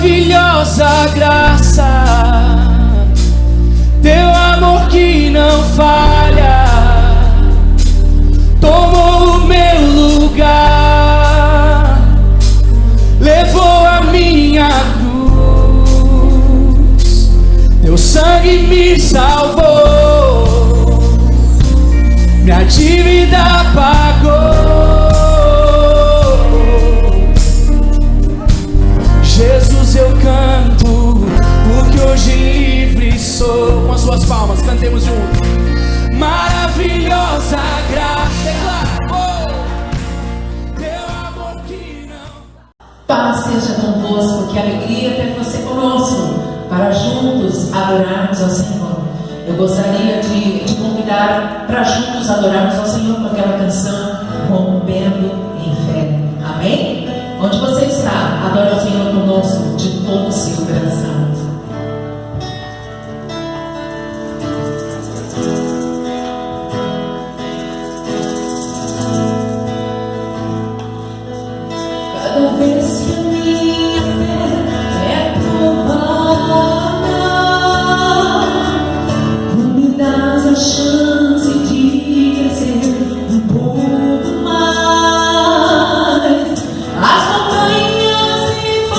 maravilhosa graça, teu amor que não falha, tomou o meu lugar, levou a minha cruz, teu sangue me salvou, minha dívida pagou. Jesus, eu canto, porque hoje livre sou. Com as suas palmas, cantemos juntos. Maravilhosa graça, teu amor que não. Paz seja convosco, que alegria ter você conosco, para juntos adorarmos ao Senhor. Eu gostaria de te convidar para juntos adorarmos ao Senhor com aquela canção Rompendo em Fé. Amém? Onde você está, adore ao Senhor conosco de todo o seu coração. Cada vez que a minha fé é provada, tu me dás a chance de crescer um pouco mais. As montanhas se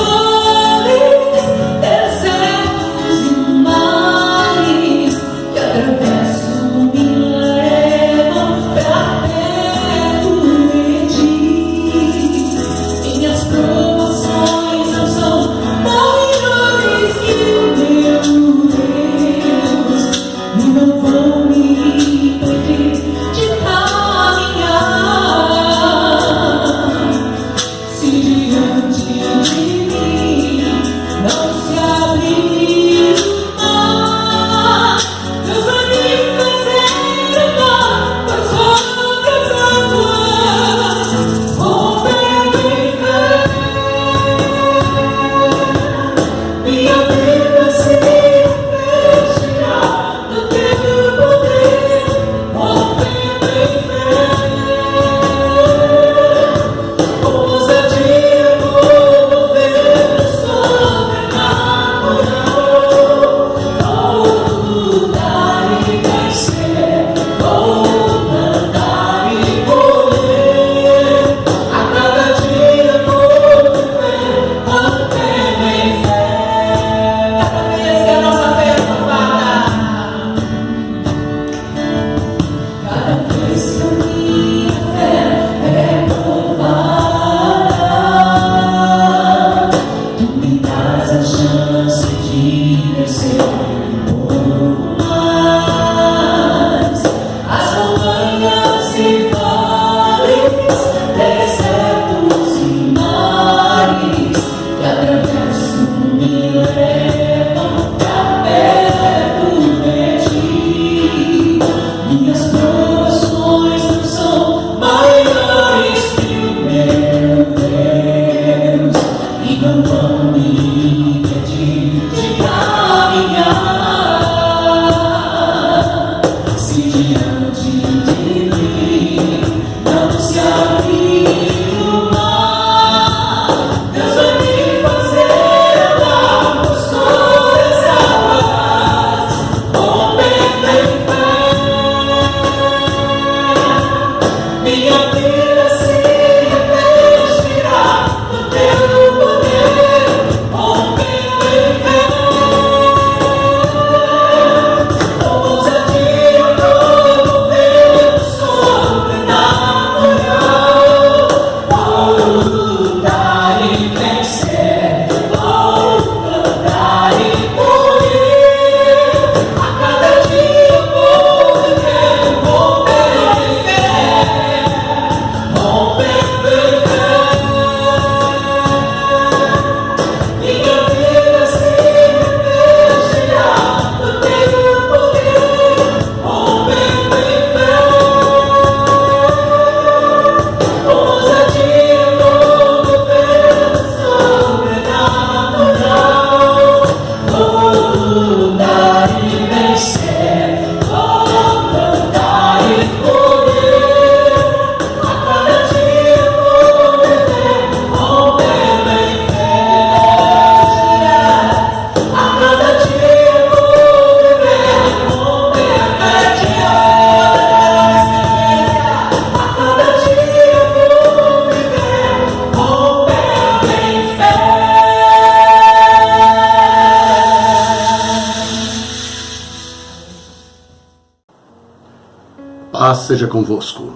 Paz seja convosco.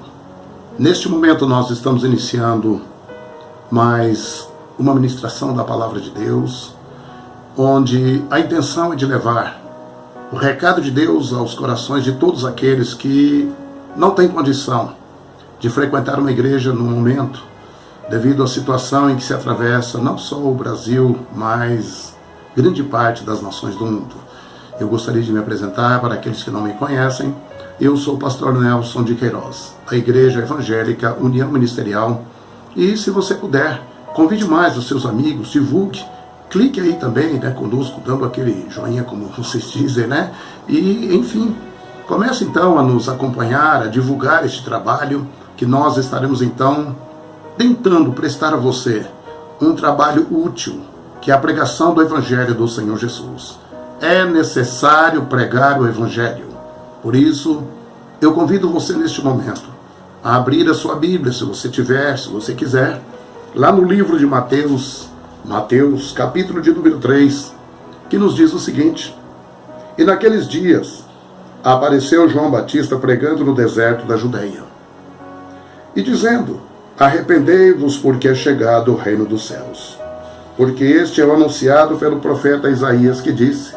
Neste momento nós estamos iniciando mais uma ministração da Palavra de Deus, onde a intenção é de levar o recado de Deus aos corações de todos aqueles que não têm condição de frequentar uma igreja no momento, devido à situação em que se atravessa não só o Brasil, mas grande parte das nações do mundo. Eu gostaria de me apresentar para aqueles que não me conhecem. Eu sou o pastor Nelson de Queiroz, da Igreja Evangélica União Ministerial. E se você puder, convide mais os seus amigos, divulgue, clique aí também, conosco, dando aquele joinha, como vocês dizem, E, enfim, comece então a nos acompanhar, a divulgar este trabalho, que nós estaremos então tentando prestar a você um trabalho útil, que é a pregação do Evangelho do Senhor Jesus. É necessário pregar o Evangelho. Por isso, eu convido você neste momento a abrir a sua Bíblia, se você tiver, se você quiser, lá no livro de Mateus, capítulo de número 3, que nos diz o seguinte: E naqueles dias apareceu João Batista pregando no deserto da Judeia, e dizendo: Arrependei-vos, porque é chegado o reino dos céus. Porque este é o anunciado pelo profeta Isaías, que disse: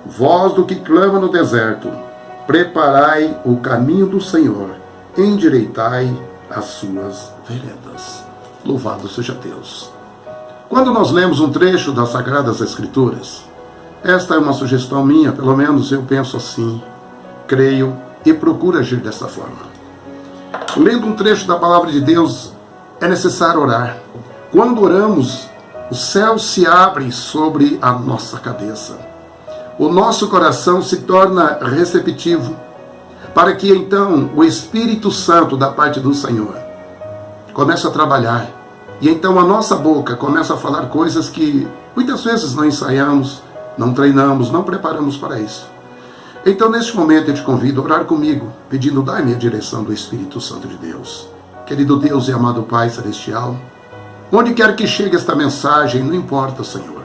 Voz do que clama no deserto, preparai o caminho do Senhor, endireitai as suas veredas. Louvado seja Deus. Quando nós lemos um trecho das Sagradas Escrituras, esta é uma sugestão minha, pelo menos eu penso assim, creio e procuro agir dessa forma. Lendo um trecho da Palavra de Deus, é necessário orar. Quando oramos, o céu se abre sobre a nossa cabeça. O nosso coração se torna receptivo, para que então o Espírito Santo da parte do Senhor comece a trabalhar. E então a nossa boca começa a falar coisas que muitas vezes não ensaiamos, não treinamos, não preparamos para isso. Então neste momento eu te convido a orar comigo, pedindo: dai-me a direção do Espírito Santo de Deus. Querido Deus e amado Pai Celestial, onde quer que chegue esta mensagem, não importa, Senhor,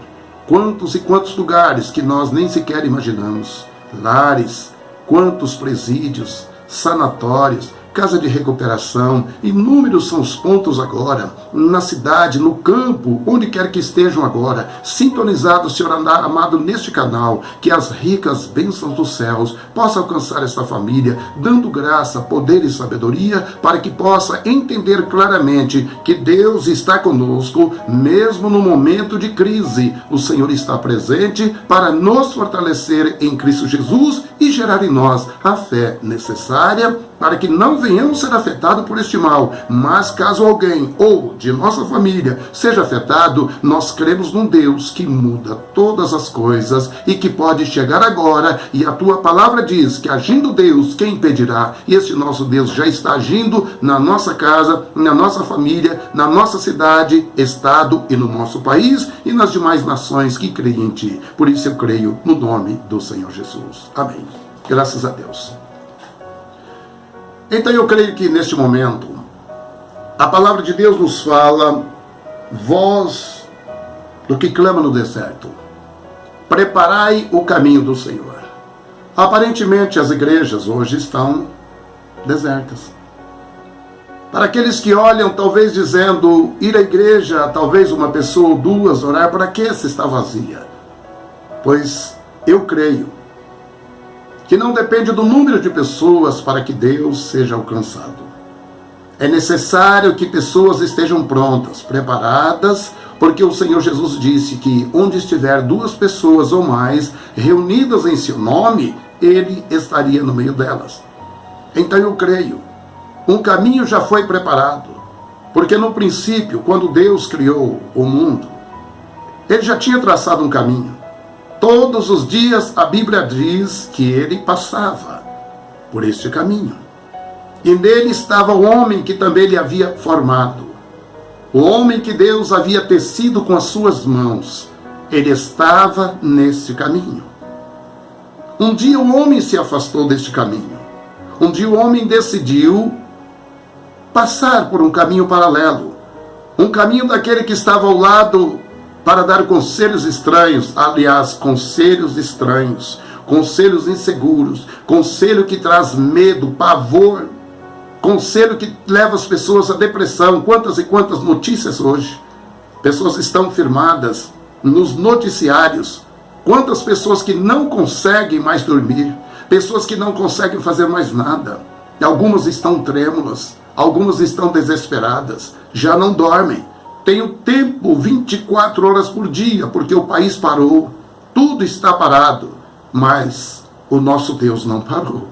quantos e quantos lugares que nós nem sequer imaginamos, lares, quantos presídios, sanatórios, casa de recuperação, inúmeros são os pontos agora, na cidade, no campo, onde quer que estejam agora, sintonizados, Senhor amado, neste canal, que as ricas bênçãos dos céus possam alcançar esta família, dando graça, poder e sabedoria, para que possa entender claramente que Deus está conosco, mesmo no momento de crise. O Senhor está presente para nos fortalecer em Cristo Jesus e gerar em nós a fé necessária, para que não venhamos ser afetados por este mal. Mas caso alguém ou de nossa família seja afetado, nós cremos num Deus que muda todas as coisas e que pode chegar agora, e a tua palavra diz que agindo Deus, quem impedirá? E este nosso Deus já está agindo na nossa casa, na nossa família, na nossa cidade, estado e no nosso país e nas demais nações que creem em ti. Por isso eu creio no nome do Senhor Jesus. Amém. Graças a Deus. Então eu creio que neste momento a palavra de Deus nos fala: voz do que clama no deserto, preparai o caminho do Senhor. Aparentemente as igrejas hoje estão desertas. Para aqueles que olham, talvez dizendo: ir à igreja, talvez uma pessoa ou duas, orar, para que se está vazia? Pois eu creio que não depende do número de pessoas para que Deus seja alcançado. É necessário que pessoas estejam prontas, preparadas, porque o Senhor Jesus disse que onde estiver 2 pessoas ou mais reunidas em seu nome, Ele estaria no meio delas. Então eu creio, um caminho já foi preparado, porque no princípio, quando Deus criou o mundo, Ele já tinha traçado um caminho. Todos os dias a Bíblia diz que ele passava por este caminho. E nele estava o homem que também ele havia formado. O homem que Deus havia tecido com as suas mãos. Ele estava nesse caminho. Um dia o homem se afastou deste caminho. Um dia o homem decidiu passar por um caminho paralelo. Um caminho daquele que estava ao lado para dar conselhos estranhos, aliás, conselhos estranhos, conselhos inseguros, conselho que traz medo, pavor, conselho que leva as pessoas à depressão. Quantas e quantas notícias hoje. Pessoas estão firmadas nos noticiários. Quantas pessoas que não conseguem mais dormir. Pessoas que não conseguem fazer mais nada. Algumas estão trêmulas. Algumas estão desesperadas. Já não dormem. Tem o tempo 24 horas por dia, porque o país parou. Tudo está parado. Mas o nosso Deus não parou.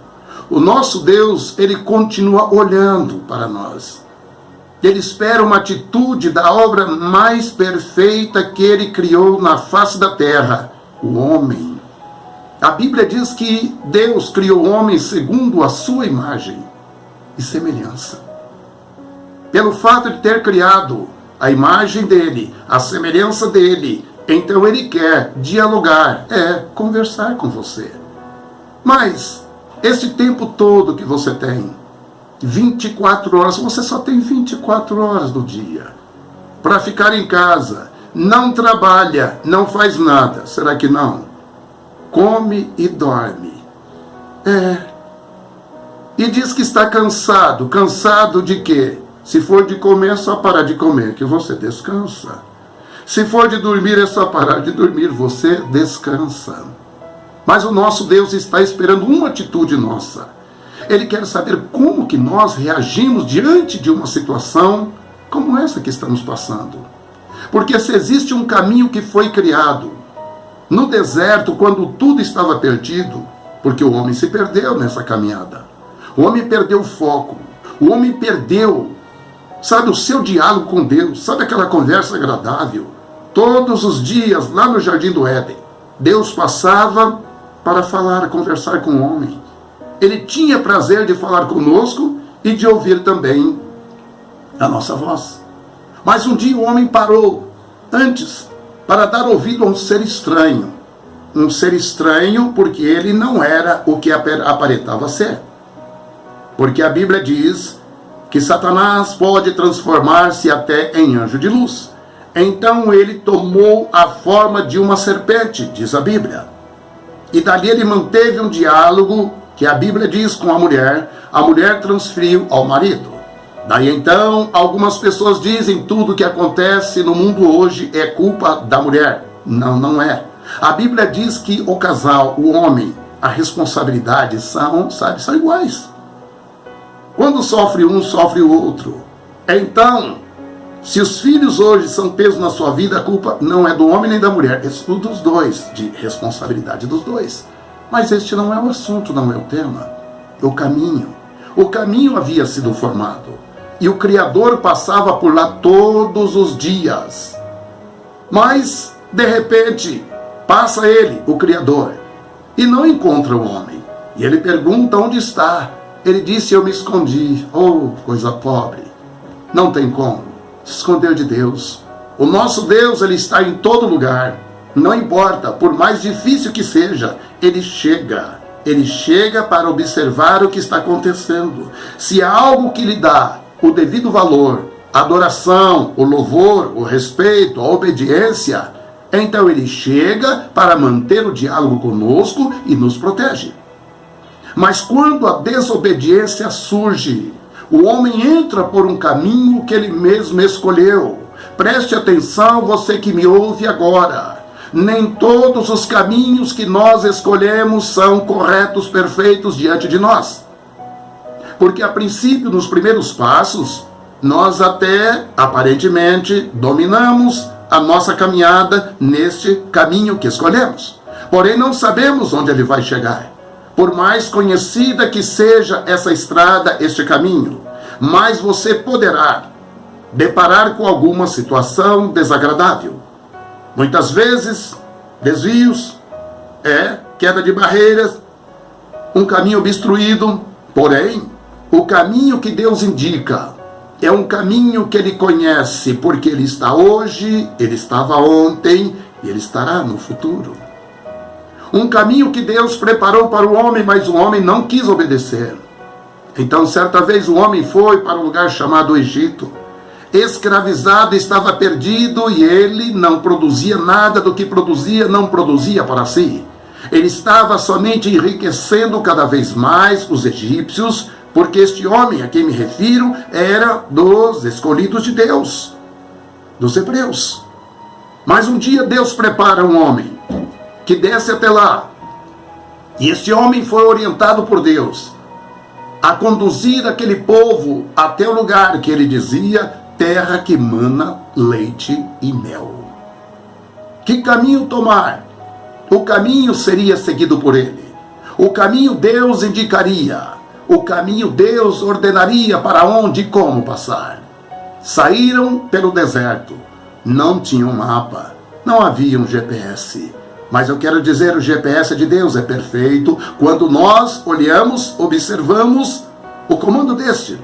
O nosso Deus, Ele continua olhando para nós. Ele espera uma atitude da obra mais perfeita que Ele criou na face da terra, o homem. A Bíblia diz que Deus criou o homem segundo a sua imagem e semelhança. Pelo fato de ter criado a imagem dele, a semelhança dele, então Ele quer dialogar, conversar com você. Mas esse tempo todo que você tem, 24 horas, você só tem 24 horas do dia para ficar em casa, não trabalha, não faz nada. Será que não? Come e dorme. E diz que está cansado. Cansado de quê? Se for de comer, é só parar de comer, que você descansa. Se for de dormir, é só parar de dormir, você descansa. Mas o nosso Deus está esperando uma atitude nossa. Ele quer saber como que nós reagimos diante de uma situação como essa que estamos passando. Porque se existe um caminho que foi criado no deserto, quando tudo estava perdido, porque o homem se perdeu nessa caminhada. O homem perdeu o foco. O homem perdeu, sabe, o seu diálogo com Deus. Sabe aquela conversa agradável? Todos os dias, lá no Jardim do Éden, Deus passava para falar, conversar com o homem. Ele tinha prazer de falar conosco e de ouvir também a nossa voz. Mas um dia o homem parou antes para dar ouvido a um ser estranho. Um ser estranho porque ele não era o que aparentava ser. Porque a Bíblia diz que Satanás pode transformar-se até em anjo de luz. Então ele tomou a forma de uma serpente, diz a Bíblia. E dali ele manteve um diálogo que a Bíblia diz com a mulher transferiu ao marido. Daí então, algumas pessoas dizem tudo que acontece no mundo hoje é culpa da mulher. Não, não é. A Bíblia diz que o casal, o homem, a responsabilidade são iguais. Quando sofre um, sofre o outro. Então, se os filhos hoje são peso na sua vida, a culpa não é do homem nem da mulher, é dos dois, de responsabilidade dos dois. Mas este não é o assunto, não é o tema. O caminho havia sido formado. E o Criador passava por lá todos os dias. Mas, de repente, passa ele, o Criador, e não encontra o homem. E ele pergunta onde está. Ele disse, eu me escondi. Oh, coisa pobre. Não tem como se esconder de Deus. O nosso Deus, ele está em todo lugar. Não importa, por mais difícil que seja, ele chega. Ele chega para observar o que está acontecendo. Se há algo que lhe dá o devido valor, a adoração, o louvor, o respeito, a obediência, então ele chega para manter o diálogo conosco e nos protege. Mas quando a desobediência surge, o homem entra por um caminho que ele mesmo escolheu. Preste atenção, você que me ouve agora. Nem todos os caminhos que nós escolhemos são corretos, perfeitos diante de nós. Porque a princípio, nos primeiros passos, nós até, aparentemente, dominamos a nossa caminhada neste caminho que escolhemos. Porém, não sabemos onde ele vai chegar. Por mais conhecida que seja essa estrada, este caminho, mais você poderá deparar com alguma situação desagradável. Muitas vezes, desvios, queda de barreiras, um caminho obstruído. Porém, o caminho que Deus indica é um caminho que Ele conhece, porque Ele está hoje, Ele estava ontem e Ele estará no futuro. Um caminho que Deus preparou para o homem, mas o homem não quis obedecer. Então, certa vez, o homem foi para um lugar chamado Egito. Escravizado, estava perdido e ele não produzia nada do que produzia, não produzia para si. Ele estava somente enriquecendo cada vez mais os egípcios, porque este homem a quem me refiro era dos escolhidos de Deus, dos hebreus. Mas um dia Deus prepara um homem que desce até lá, e este homem foi orientado por Deus a conduzir aquele povo até o lugar que ele dizia, terra que mana leite e mel. Que caminho tomar? O caminho seria seguido por ele. O caminho Deus indicaria. O caminho Deus ordenaria para onde e como passar. Saíram pelo deserto. Não tinham mapa. Não havia um GPS. Mas eu quero dizer, o GPS de Deus é perfeito quando nós olhamos, observamos o comando deste.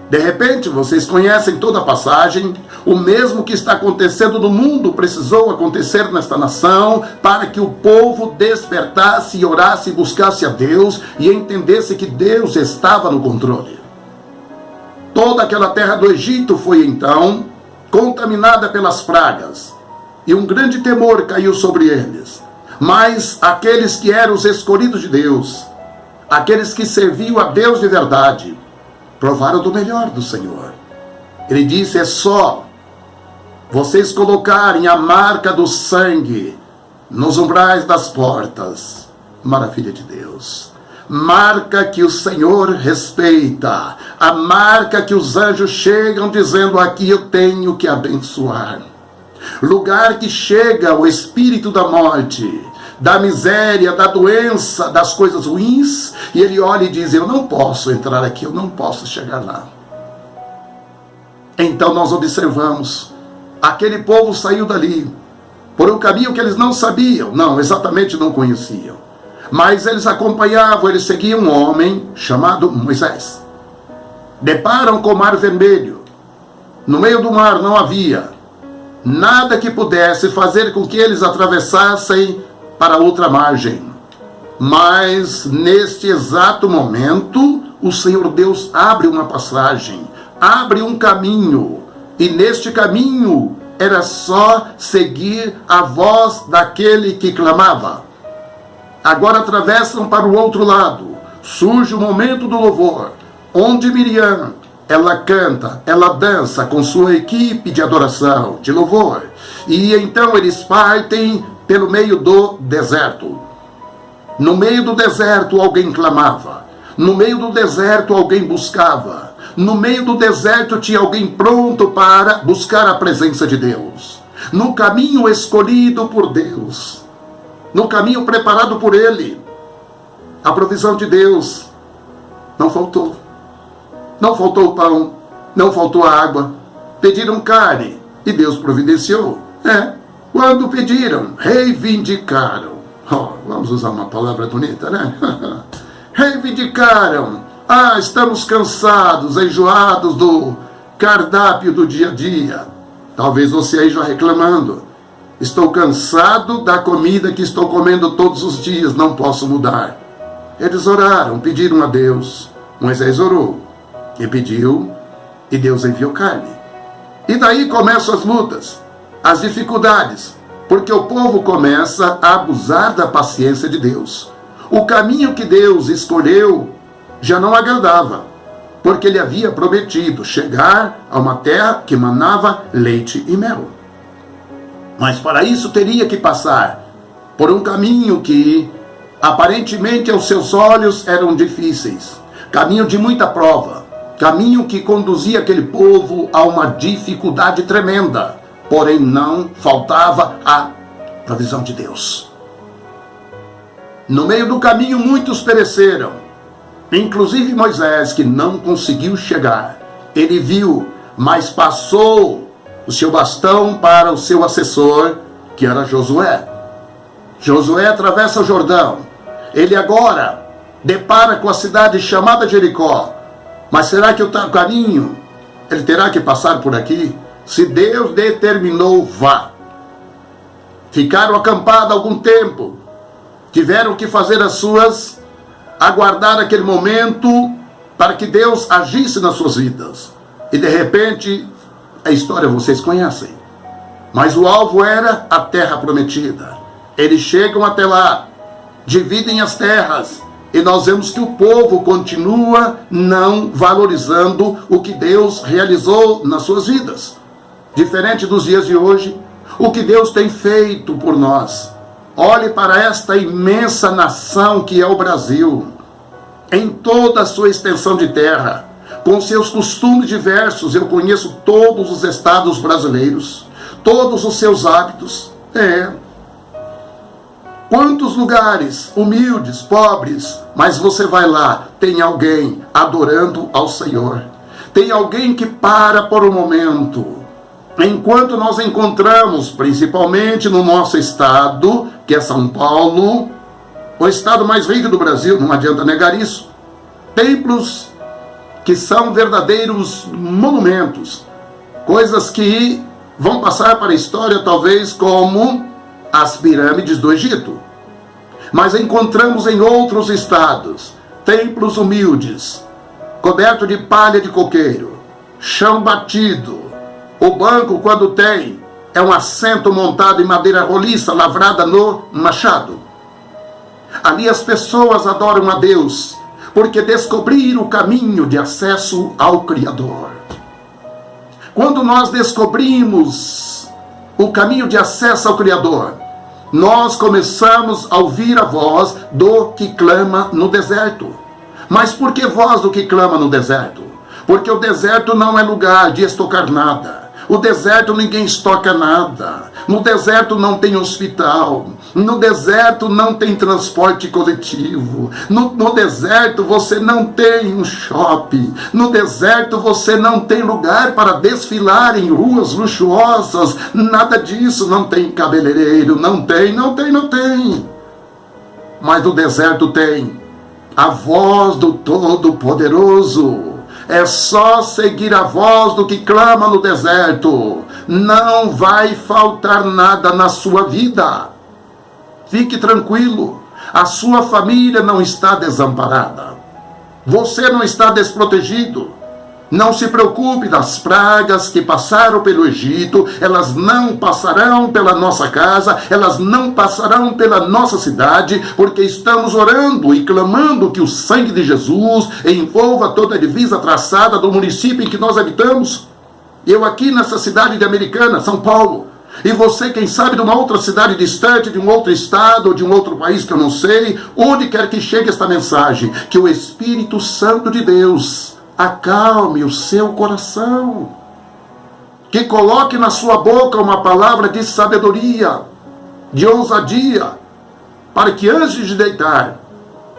De repente, vocês conhecem toda a passagem. O mesmo que está acontecendo no mundo precisou acontecer nesta nação para que o povo despertasse e orasse e buscasse a Deus e entendesse que Deus estava no controle. Toda aquela terra do Egito foi então contaminada pelas pragas. E um grande temor caiu sobre eles. Mas aqueles que eram os escolhidos de Deus, aqueles que serviam a Deus de verdade, provaram do melhor do Senhor. Ele disse, é só vocês colocarem a marca do sangue nos umbrais das portas. Maravilha de Deus. Marca que o Senhor respeita. A marca que os anjos chegam dizendo, aqui eu tenho que abençoar. Lugar que chega o espírito da morte, da miséria, da doença, das coisas ruins, e ele olha e diz, eu não posso entrar aqui, eu não posso chegar lá. Então nós observamos, aquele povo saiu dali, por um caminho que eles não sabiam, não, exatamente não conheciam, mas eles acompanhavam, eles seguiam um homem chamado Moisés. Deparam com o Mar Vermelho, no meio do mar não havia nada que pudesse fazer com que eles atravessassem para outra margem. Mas neste exato momento, o Senhor Deus abre uma passagem, abre um caminho, e neste caminho era só seguir a voz daquele que clamava. Agora atravessam para o outro lado, surge o momento do louvor, onde Miriam, ela canta, ela dança com sua equipe de adoração, de louvor. E então eles partem pelo meio do deserto. No meio do deserto alguém clamava. No meio do deserto alguém buscava. No meio do deserto tinha alguém pronto para buscar a presença de Deus. No caminho escolhido por Deus. No caminho preparado por Ele. A provisão de Deus não faltou. Não faltou pão, não faltou água. Pediram carne e Deus providenciou. Quando pediram, reivindicaram. Vamos usar uma palavra bonita, né? Reivindicaram. Estamos cansados, enjoados do cardápio do dia a dia. Talvez você aí já reclamando. Estou cansado da comida que estou comendo todos os dias, não posso mudar. Eles oraram, pediram a Deus. Moisés orou e pediu, e Deus enviou carne. E daí começam as lutas, as dificuldades, porque o povo começa a abusar da paciência de Deus. O caminho que Deus escolheu já não agradava, porque ele havia prometido chegar a uma terra que manava leite e mel. Mas para isso teria que passar por um caminho que aparentemente aos seus olhos eram difíceis, caminho de muita prova, caminho que conduzia aquele povo a uma dificuldade tremenda, porém não faltava a provisão de Deus. No meio do caminho muitos pereceram, inclusive Moisés, que não conseguiu chegar. Ele viu, mas passou o seu bastão para o seu assessor, que era Josué. Josué atravessa o Jordão. Ele agora depara com a cidade chamada Jericó. Mas será que o caminho, ele terá que passar por aqui? Se Deus determinou, vá. Ficaram acampados algum tempo. Tiveram que fazer aguardar aquele momento para que Deus agisse nas suas vidas. E de repente, a história vocês conhecem. Mas o alvo era a terra prometida. Eles chegam até lá, dividem as terras, E nós vemos que o povo continua não valorizando o que Deus realizou nas suas vidas. Diferente dos dias de hoje, o que Deus tem feito por nós. Olhe para esta imensa nação que é o Brasil, em toda a sua extensão de terra, com seus costumes diversos. Eu conheço todos os estados brasileiros, todos os seus hábitos. Quantos lugares humildes, pobres, mas você vai lá, tem alguém adorando ao Senhor. Tem alguém que para por um momento. Enquanto nós encontramos, principalmente no nosso estado, que é São Paulo, o estado mais rico do Brasil, não adianta negar isso, templos que são verdadeiros monumentos, coisas que vão passar para a história talvez como as pirâmides do Egito. Mas encontramos em outros estados templos humildes, coberto de palha de coqueiro, chão batido. O banco, quando tem, é um assento montado em madeira roliça, lavrada no machado. Ali as pessoas adoram a Deus, porque descobriram o caminho de acesso ao Criador. Quando nós descobrimos o caminho de acesso ao Criador, nós começamos a ouvir a voz do que clama no deserto. Mas por que voz do que clama no deserto? Porque o deserto não é lugar de estocar nada. O deserto ninguém estoca nada. No deserto não tem hospital. No deserto não tem transporte coletivo. No deserto você não tem um shopping. No deserto você não tem lugar para desfilar em ruas luxuosas. Nada disso. Não tem cabeleireiro. Não tem. Mas no deserto tem a voz do Todo-Poderoso. É só seguir a voz do que clama no deserto. Não vai faltar nada na sua vida. Fique tranquilo. A sua família não está desamparada. Você não está desprotegido. Não se preocupe das pragas que passaram pelo Egito. Elas não passarão pela nossa casa. Elas não passarão pela nossa cidade. Porque estamos orando e clamando que o sangue de Jesus envolva toda a divisa traçada do município em que nós habitamos. Eu aqui nessa cidade de Americana, São Paulo. E você, quem sabe, de uma outra cidade distante, de um outro estado, ou de um outro país que eu não sei. Onde quer que chegue esta mensagem. Que o Espírito Santo de Deus acalme o seu coração, que coloque na sua boca uma palavra de sabedoria, de ousadia, para que antes de deitar,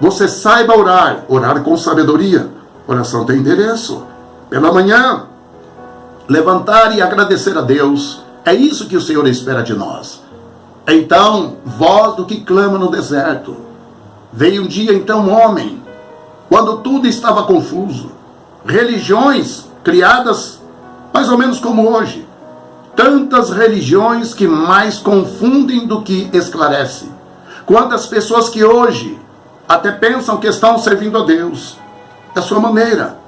você saiba orar com sabedoria. Oração tem endereço. Pela manhã, levantar e agradecer a Deus. É isso que o Senhor espera de nós. Então, voz do que clama no deserto. Veio um dia então um homem, quando tudo estava confuso, religiões criadas mais ou menos como hoje. Tantas religiões que mais confundem do que esclarecem. Quantas pessoas que hoje até pensam que estão servindo a Deus da sua maneira,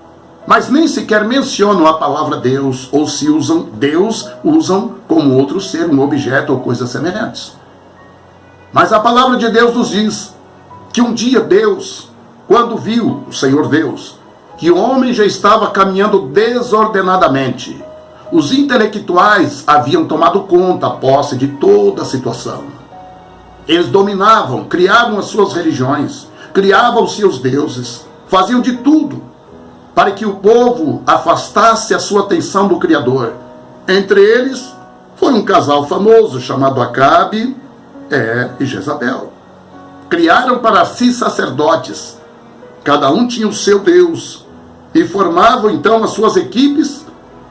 mas nem sequer mencionam a palavra Deus, ou se usam Deus, usam como outro ser, um objeto ou coisas semelhantes. Mas a palavra de Deus nos diz que um dia Deus, quando viu o Senhor Deus, que o homem já estava caminhando desordenadamente, os intelectuais haviam tomado conta, posse de toda a situação. Eles dominavam, criavam as suas religiões, criavam os seus deuses, faziam de tudo para que o povo afastasse a sua atenção do Criador. Entre eles, foi um casal famoso chamado Acabe e Jezabel. Criaram para si sacerdotes, cada um tinha o seu Deus, e formavam então as suas equipes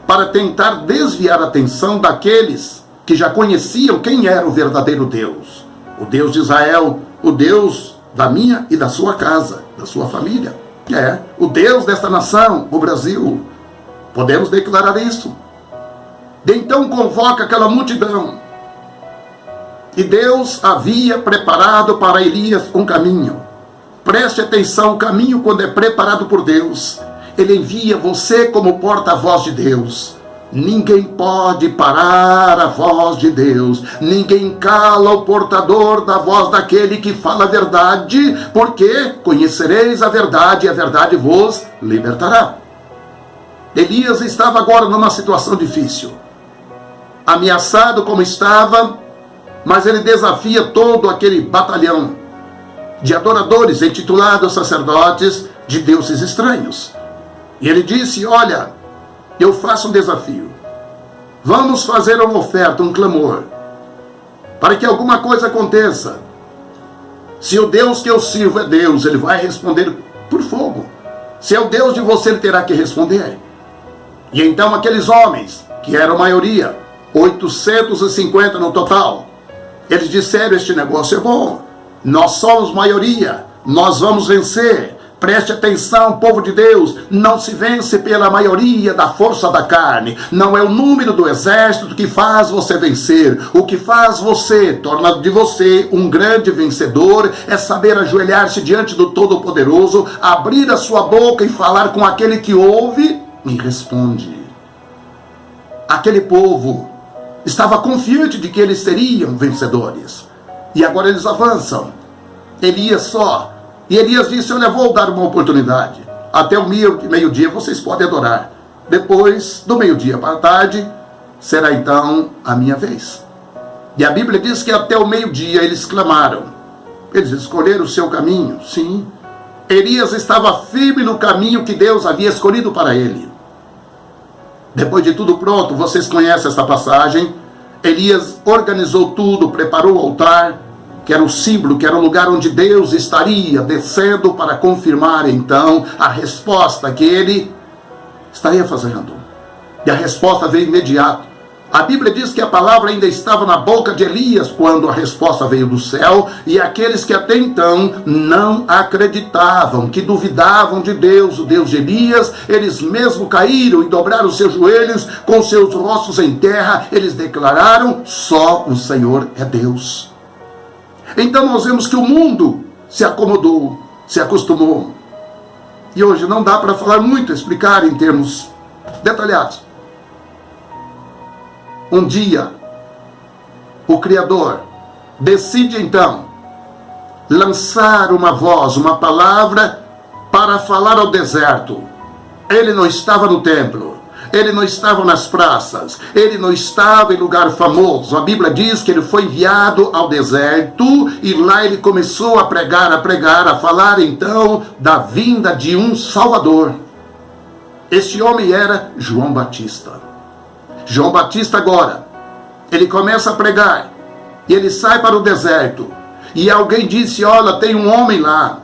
para tentar desviar a atenção daqueles que já conheciam quem era o verdadeiro Deus. O Deus de Israel, o Deus da minha e da sua casa, da sua família. O Deus desta nação, o Brasil. Podemos declarar isso. Então convoca aquela multidão. E Deus havia preparado para Elias um caminho. Preste atenção, o caminho quando é preparado por Deus, Ele envia você como porta-voz de Deus. Ninguém pode parar a voz de Deus. Ninguém cala o portador da voz daquele que fala a verdade, porque conhecereis a verdade e a verdade vos libertará. Elias estava agora numa situação difícil, ameaçado como estava, mas ele desafia todo aquele batalhão de adoradores intitulados sacerdotes de deuses estranhos. E ele disse: olha, eu faço um desafio. Vamos fazer uma oferta, um clamor, para que alguma coisa aconteça. Se o Deus que eu sirvo é Deus, ele vai responder por fogo. Se é o Deus de você, ele terá que responder. E então aqueles homens, que eram a maioria, 850 no total, eles disseram: este negócio é bom, nós somos maioria, nós vamos vencer. Preste atenção, povo de Deus, não se vence pela maioria da força da carne. Não é o número do exército que faz você vencer. O que faz você, torna de você um grande vencedor, é saber ajoelhar-se diante do Todo-Poderoso, abrir a sua boca e falar com aquele que ouve e responde. Aquele povo estava confiante de que eles seriam vencedores. E agora eles avançam. Elias só. E Elias disse: olha, vou dar uma oportunidade. Até o meio-dia vocês podem adorar. Depois, do meio-dia para a tarde, será então a minha vez. E a Bíblia diz que até o meio-dia eles clamaram. Eles escolheram o seu caminho, sim. Elias estava firme no caminho que Deus havia escolhido para ele. Depois de tudo pronto, vocês conhecem essa passagem. Elias organizou tudo, preparou o altar, que era o símbolo, que era o lugar onde Deus estaria descendo para confirmar então a resposta que ele estaria fazendo. E a resposta veio imediato. A Bíblia diz que a palavra ainda estava na boca de Elias quando a resposta veio do céu, e aqueles que até então não acreditavam, que duvidavam de Deus, o Deus de Elias, eles mesmo caíram e dobraram os seus joelhos com seus rostos em terra. Eles declararam: só o Senhor é Deus. Então nós vemos que o mundo se acomodou, se acostumou. E hoje não dá para falar muito, explicar em termos detalhados. Um dia, o Criador decide então lançar uma voz, uma palavra para falar ao deserto. Ele não estava no templo. Ele não estava nas praças, ele não estava em lugar famoso. A Bíblia diz que ele foi enviado ao deserto e lá ele começou a pregar, a falar então da vinda de um Salvador. Este homem era João Batista. João Batista agora, ele começa a pregar e ele sai para o deserto. E alguém disse: olha, tem um homem lá.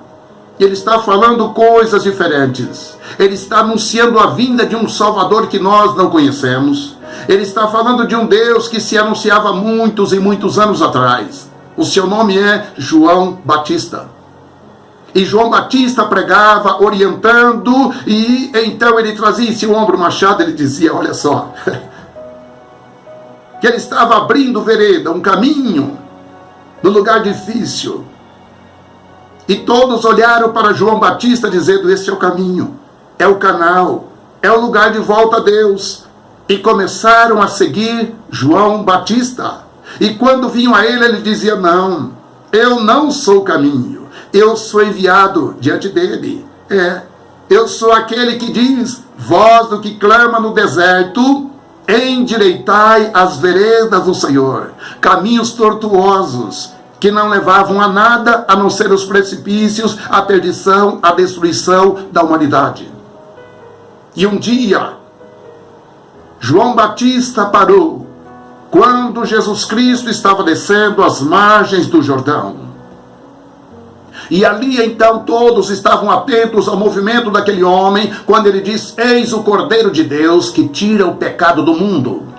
Ele está falando coisas diferentes. Ele está anunciando a vinda de um Salvador que nós não conhecemos. Ele está falando de um Deus que se anunciava muitos e muitos anos atrás. O seu nome é João Batista. E João Batista pregava, orientando, e então ele trazia em seu ombro o machado. Ele dizia: olha só, que ele estava abrindo vereda, um caminho, no lugar difícil. E todos olharam para João Batista dizendo: este é o caminho, é o canal, é o lugar de volta a Deus. E começaram a seguir João Batista. E quando vinham a ele, ele dizia: não, eu não sou o caminho, eu sou enviado diante dele. Eu sou aquele que diz: voz do que clama no deserto, endireitai as veredas do Senhor. Caminhos tortuosos, que não levavam a nada a não ser os precipícios, a perdição, a destruição da humanidade. E um dia, João Batista parou quando Jesus Cristo estava descendo às margens do Jordão. E ali então todos estavam atentos ao movimento daquele homem, quando ele diz: eis o Cordeiro de Deus que tira o pecado do mundo.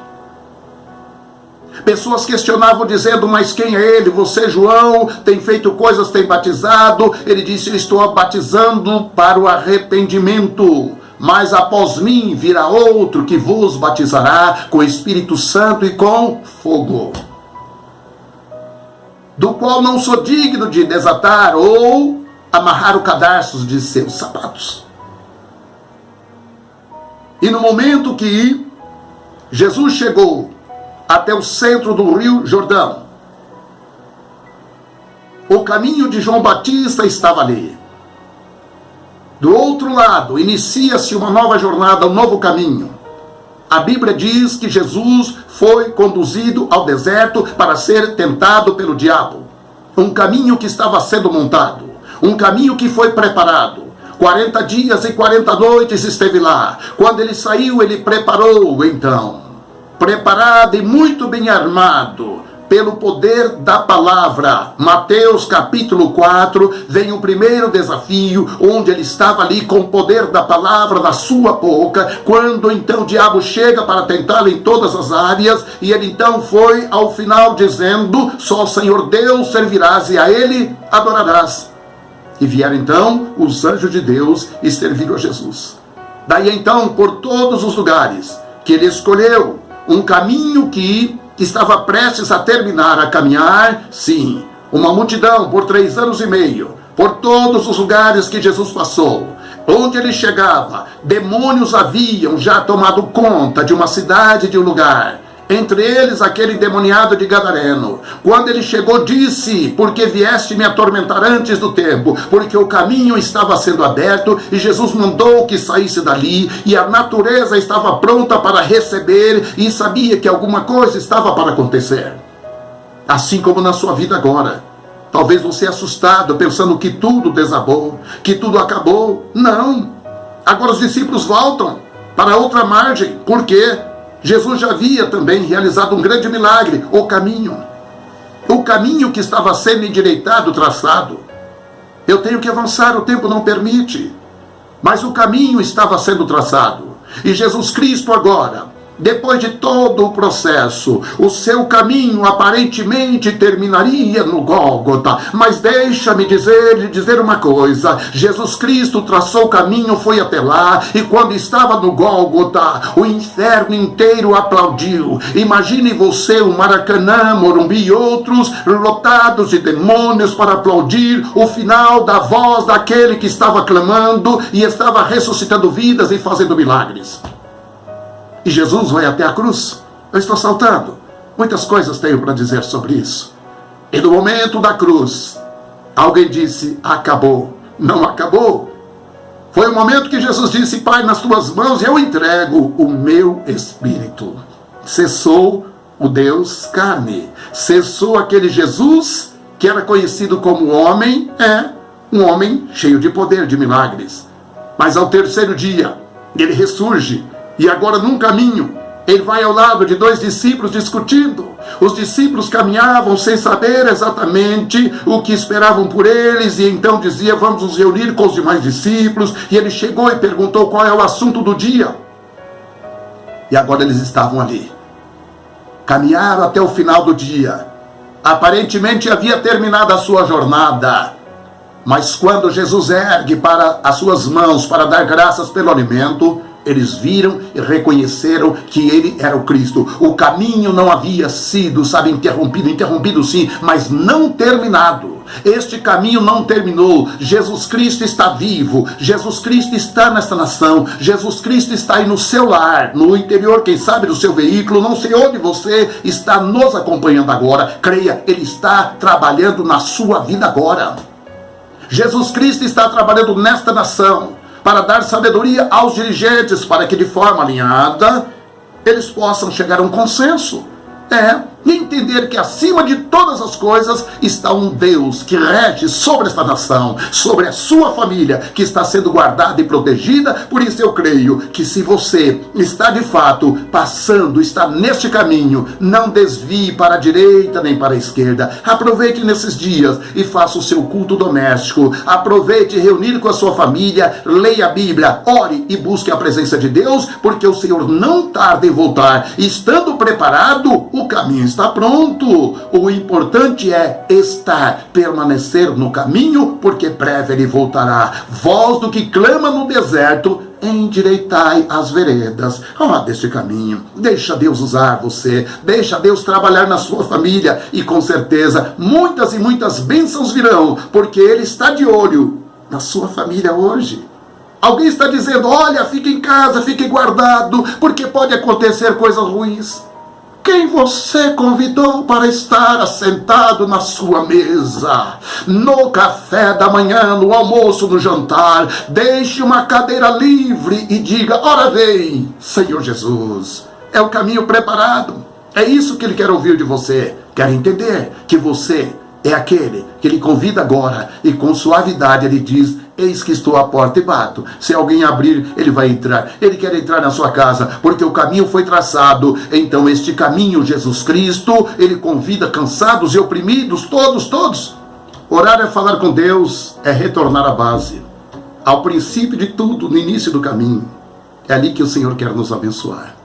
Pessoas questionavam dizendo: mas quem é ele? Você, João, tem feito coisas, tem batizado. Ele disse: eu estou batizando para o arrependimento, mas após mim virá outro que vos batizará com o Espírito Santo e com fogo, do qual não sou digno de desatar ou amarrar o cadarço de seus sapatos. E no momento que Jesus chegou até o centro do Rio Jordão. O caminho de João Batista estava ali. Do outro lado, inicia-se uma nova jornada, um novo caminho. A Bíblia diz que Jesus foi conduzido ao deserto para ser tentado pelo diabo. Um caminho que estava sendo montado, um caminho que foi preparado. 40 dias e 40 noites esteve lá. Quando ele saiu, ele preparou, então, preparado e muito bem armado, pelo poder da palavra. Mateus capítulo 4, vem o primeiro desafio, onde ele estava ali com o poder da palavra na sua boca, quando então o diabo chega para tentá-lo em todas as áreas, e ele então foi ao final dizendo: só ao Senhor Deus servirás e a ele adorarás. E vieram então os anjos de Deus e serviram a Jesus. Daí então, por todos os lugares que ele escolheu, um caminho que estava prestes a terminar a caminhar, sim, uma multidão por 3 anos e meio, por todos os lugares que Jesus passou. Onde ele chegava, demônios haviam já tomado conta de uma cidade, de um lugar. Entre eles aquele endemoniado de Gadareno. Quando ele chegou, disse: porque vieste me atormentar antes do tempo? Porque o caminho estava sendo aberto e Jesus mandou que saísse dali, e a natureza estava pronta para receber e sabia que alguma coisa estava para acontecer. Assim como na sua vida agora. Talvez você assustado, pensando que tudo desabou, que tudo acabou. Não. Agora os discípulos voltam para outra margem. Por quê? Jesus já havia também realizado um grande milagre, o caminho. O caminho que estava sendo endireitado, traçado. Eu tenho que avançar, o tempo não permite. Mas o caminho estava sendo traçado. E Jesus Cristo agora, depois de todo o processo, o seu caminho aparentemente terminaria no Gólgota. Mas deixa-me dizer uma coisa. Jesus Cristo traçou o caminho, foi até lá, e quando estava no Gólgota, o inferno inteiro aplaudiu. Imagine você, o Maracanã, Morumbi e outros, lotados de demônios para aplaudir o final da voz daquele que estava clamando e estava ressuscitando vidas e fazendo milagres. E Jesus vai até a cruz. Eu estou saltando. Muitas coisas tenho para dizer sobre isso. E no momento da cruz, alguém disse: acabou. Não acabou. Foi o momento que Jesus disse: Pai, nas tuas mãos eu entrego o meu espírito. Cessou o Deus carne. Cessou aquele Jesus que era conhecido como homem. Um homem cheio de poder, de milagres. Mas ao terceiro dia, ele ressurge. E agora num caminho, ele vai ao lado de 2 discípulos discutindo. Os discípulos caminhavam sem saber exatamente o que esperavam por eles. E então dizia: vamos nos reunir com os demais discípulos. E ele chegou e perguntou qual é o assunto do dia. E agora eles estavam ali. Caminharam até o final do dia. Aparentemente havia terminado a sua jornada. Mas quando Jesus ergue para as suas mãos para dar graças pelo alimento, eles viram e reconheceram que ele era o Cristo. O caminho não havia sido, interrompido sim, mas não terminado. Este caminho não terminou. Jesus Cristo está vivo. Jesus Cristo está nesta nação. Jesus Cristo está aí no seu lar, no interior, quem sabe, do seu veículo. Não sei onde você está nos acompanhando agora. Creia, ele está trabalhando na sua vida agora. Jesus Cristo está trabalhando nesta nação para dar sabedoria aos dirigentes, para que de forma alinhada eles possam chegar a um consenso. E entender que acima de todas as coisas está um Deus que rege sobre esta nação, sobre a sua família, que está sendo guardada e protegida. Por isso eu creio que se você está de fato passando, está neste caminho, não desvie para a direita nem para a esquerda. Aproveite nesses dias e faça o seu culto doméstico. Aproveite reunir com a sua família, leia a Bíblia, ore e busque a presença de Deus, porque o Senhor não tarda em voltar. Estando preparado, o caminho está pronto. O importante é estar, permanecer no caminho, porque breve ele voltará. Voz do que clama no deserto, endireitai as veredas deste caminho. Deixa Deus usar você, deixa Deus trabalhar na sua família, e com certeza muitas e muitas bênçãos virão, porque Ele está de olho na sua família hoje. Alguém está dizendo, olha, fique em casa, fique guardado, porque pode acontecer coisas ruins. Quem você convidou para estar assentado na sua mesa? No café da manhã, no almoço, no jantar, deixe uma cadeira livre e diga, ora vem, Senhor Jesus. É o caminho preparado. É isso que Ele quer ouvir de você. Quer entender que você é aquele que Ele convida agora e com suavidade Ele diz, eis que estou à porta e bato. Se alguém abrir, Ele vai entrar. Ele quer entrar na sua casa, porque o caminho foi traçado. Então este caminho, Jesus Cristo, Ele convida cansados e oprimidos, todos. Orar é falar com Deus, é retornar à base, ao princípio de tudo, no início do caminho. É ali que o Senhor quer nos abençoar.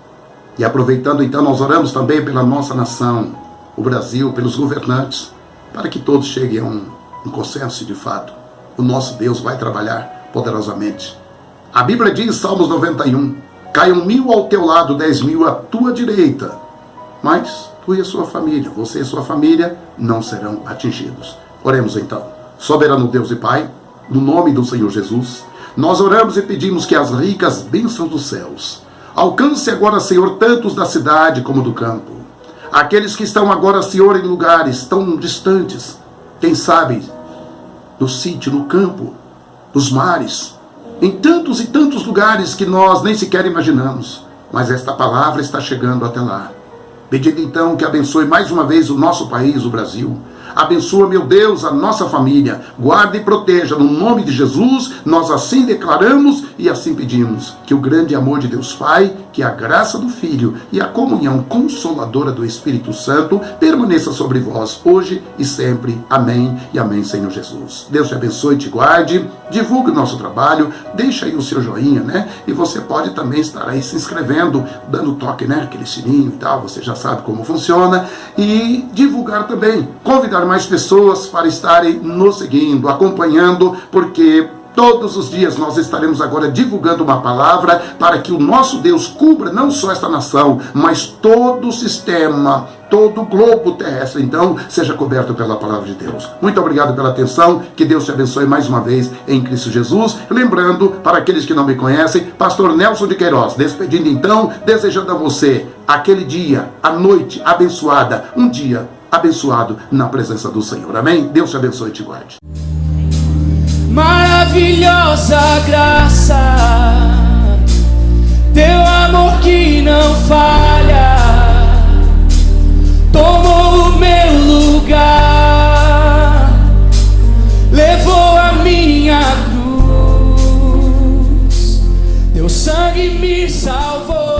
E aproveitando então, nós oramos também pela nossa nação, o Brasil, pelos governantes, para que todos cheguem a um consenso de fato. O nosso Deus vai trabalhar poderosamente. A Bíblia diz, Salmos 91, caiam 1000 ao teu lado, 10.000 à tua direita, mas tu e a sua família, você e a sua família, não serão atingidos. Oremos então. Soberano Deus e Pai, no nome do Senhor Jesus, nós oramos e pedimos que as ricas bênçãos dos céus alcance agora, Senhor, tantos da cidade como do campo. Aqueles que estão agora, Senhor, em lugares tão distantes, quem sabe, no sítio, no campo, nos mares, em tantos e tantos lugares que nós nem sequer imaginamos, mas esta palavra está chegando até lá. Pedindo então que abençoe mais uma vez o nosso país, o Brasil. Abençoa, meu Deus, a nossa família. Guarda e proteja, no nome de Jesus. Nós assim declaramos e assim pedimos. Que o grande amor de Deus Pai, que a graça do Filho e a comunhão consoladora do Espírito Santo permaneça sobre vós, hoje e sempre. Amém e amém, Senhor Jesus. Deus te abençoe e te guarde. Divulgue o nosso trabalho. Deixa aí o seu joinha, né? E você pode também estar aí se inscrevendo, dando toque, né? Aquele sininho e tal. Você já sabe como funciona. E divulgar também. Convidar mais pessoas para estarem nos seguindo, acompanhando, porque todos os dias nós estaremos agora divulgando uma palavra para que o nosso Deus cubra não só esta nação, mas todo o sistema, todo o globo terrestre. Então, seja coberto pela palavra de Deus. Muito obrigado pela atenção, que Deus te abençoe mais uma vez em Cristo Jesus. Lembrando, para aqueles que não me conhecem, Pastor Nelson de Queiroz, despedindo então, desejando a você aquele dia, a noite abençoada, um dia abençoado na presença do Senhor. Amém? Deus te abençoe e te guarde. Maravilhosa graça, teu amor que não falha, tomou o meu lugar, levou a minha cruz, teu sangue me salvou.